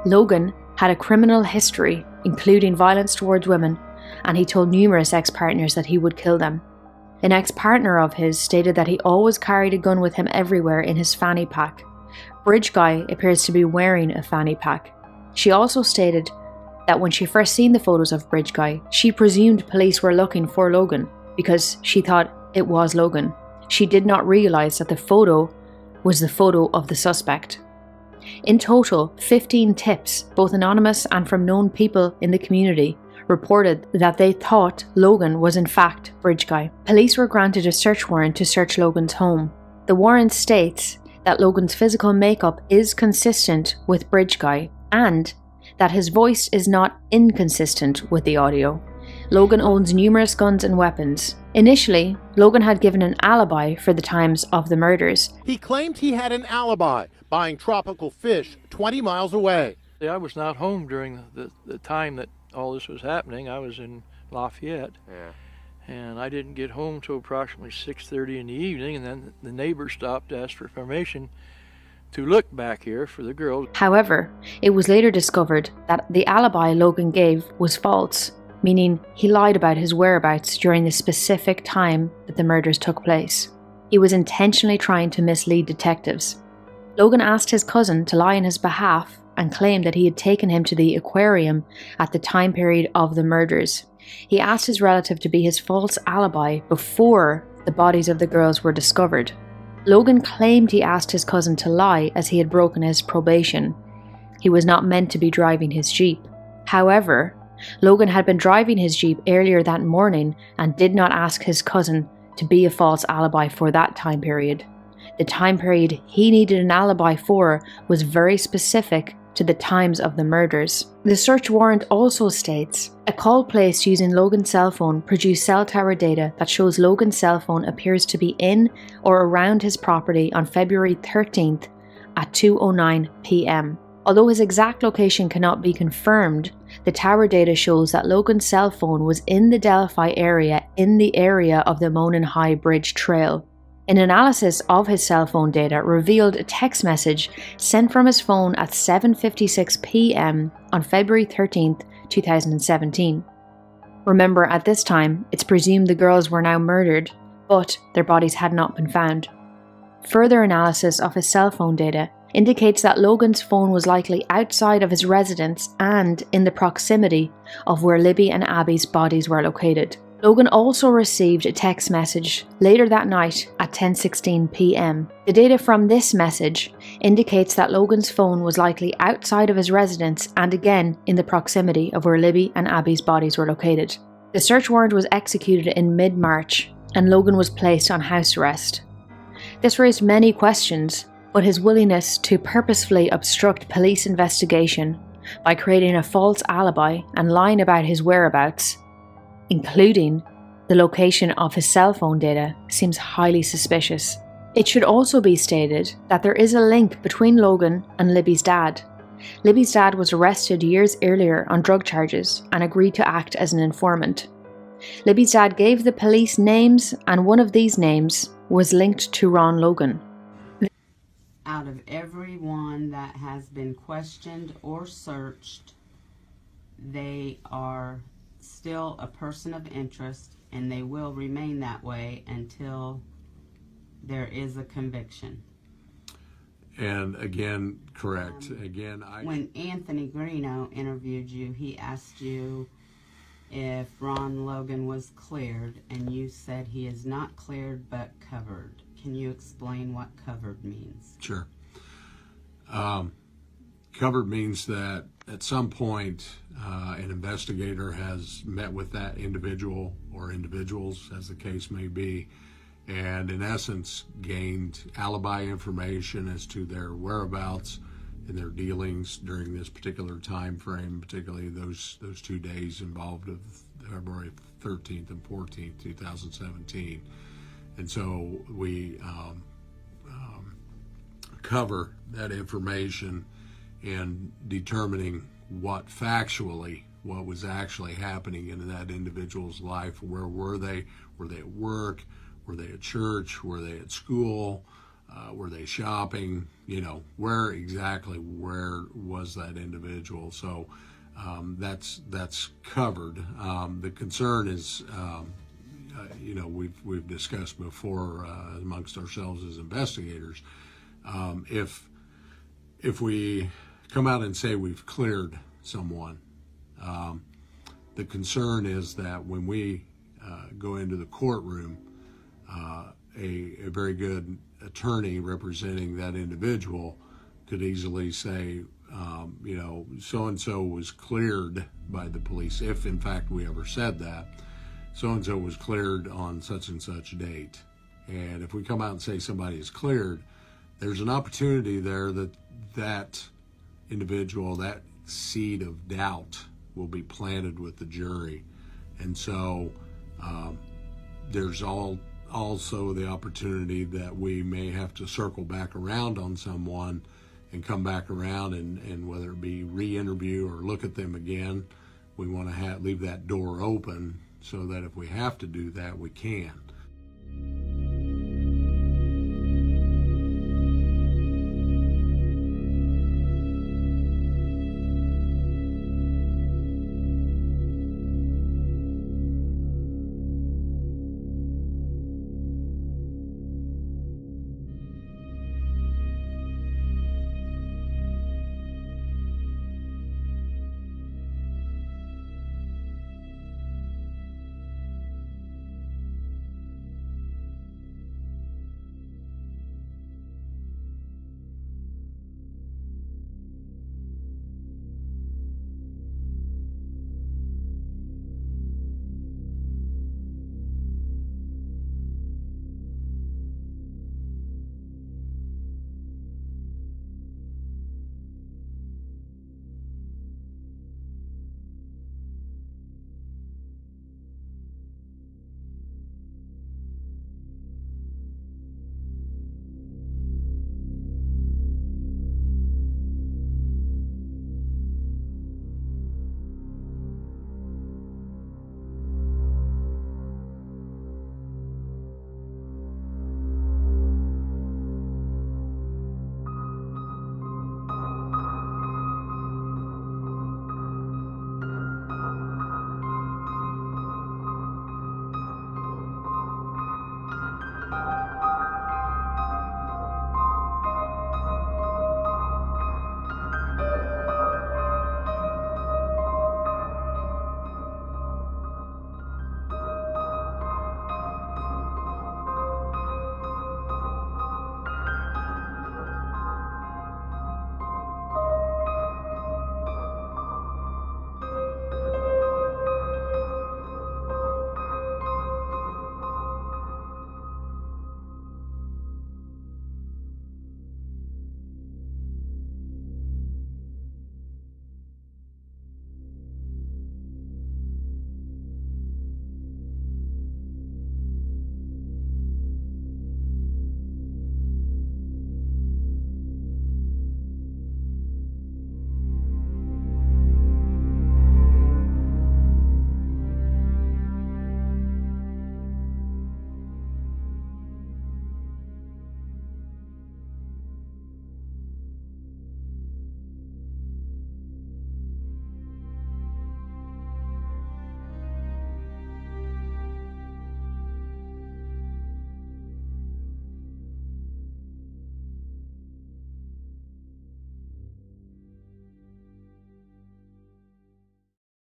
Logan had a criminal history, including violence towards women, and he told numerous ex-partners that he would kill them. An ex-partner of his stated that he always carried a gun with him everywhere in his fanny pack. Bridge Guy appears to be wearing a fanny pack. She also stated that when she first seen the photos of Bridge Guy, she presumed police were looking for Logan because she thought it was Logan. She did not realise that the photo was the photo of the suspect. In total, 15 tips, both anonymous and from known people in the community, reported that they thought Logan was in fact Bridge Guy. Police were granted a search warrant to search Logan's home. The warrant states that Logan's physical makeup is consistent with Bridge Guy and that his voice is not inconsistent with the audio. Logan owns numerous guns and weapons. Initially, Logan had given an alibi for the times of the murders. He claimed he had an alibi, buying tropical fish 20 miles away. I was not home during the time that all this was happening. I was in Lafayette. Yeah. And I didn't get home till approximately 6:30 in the evening, and then the neighbor stopped to ask for permission to look back here for the girls. However, it was later discovered that the alibi Logan gave was false, meaning he lied about his whereabouts during the specific time that the murders took place. He was intentionally trying to mislead detectives. Logan asked his cousin to lie on his behalf and claimed that he had taken him to the aquarium at the time period of the murders. He asked his relative to be his false alibi before the bodies of the girls were discovered. Logan claimed he asked his cousin to lie as he had broken his probation. He was not meant to be driving his Jeep. However, Logan had been driving his Jeep earlier that morning and did not ask his cousin to be a false alibi for that time period. The time period he needed an alibi for was very specific to the times of the murders. The search warrant also states, a call placed using Logan's cell phone produced cell tower data that shows Logan's cell phone appears to be in or around his property on February 13th at 2:09 p.m. Although his exact location cannot be confirmed, the tower data shows that Logan's cell phone was in the Delphi area in the area of the Monon High Bridge Trail. An analysis of his cell phone data revealed a text message sent from his phone at 7:56 p.m. on February 13th, 2017. Remember, at this time, it's presumed the girls were now murdered, but their bodies had not been found. Further analysis of his cell phone data indicates that Logan's phone was likely outside of his residence and in the proximity of where Libby and Abby's bodies were located. Logan also received a text message later that night at 10:16 p.m. The data from this message indicates that Logan's phone was likely outside of his residence and again in the proximity of where Libby and Abby's bodies were located. The search warrant was executed in mid-March and Logan was placed on house arrest. This raised many questions, but his willingness to purposefully obstruct police investigation by creating a false alibi and lying about his whereabouts, including the location of his cell phone data, seems highly suspicious. It should also be stated that there is a link between Logan and Libby's dad. Libby's dad was arrested years earlier on drug charges and agreed to act as an informant. Libby's dad gave the police names, and one of these names was linked to Ron Logan. Out of everyone that has been questioned or searched, they are still a person of interest, and they will remain that way until there is a conviction. And again, correct. When Anthony Greeno interviewed you, he asked you if Ron Logan was cleared, and you said he is not cleared but covered. Can you explain what covered means? Sure. Covered means that at some point an investigator has met with that individual or individuals, as the case may be, and in essence gained alibi information as to their whereabouts and their dealings during this particular time frame, particularly those 2 days involved of February 13th and 14th, 2017. And so we cover that information in determining what was actually happening in that individual's life. Where were they? Were they at work? Were they at church? Were they at school? Were they shopping? Where was that individual? So that's covered. The concern is, we've discussed before amongst ourselves as investigators. If we come out and say we've cleared someone, the concern is that when we go into the courtroom, a very good attorney representing that individual could easily say, so-and-so was cleared by the police, if in fact we ever said that. So-and-so was cleared on such and such date. And if we come out and say somebody is cleared, there's an opportunity there that individual, that seed of doubt will be planted with the jury. And so there's also the opportunity that we may have to circle back around on someone and come back around and whether it be re-interview or look at them again, we want to leave that door open so that if we have to do that, we can.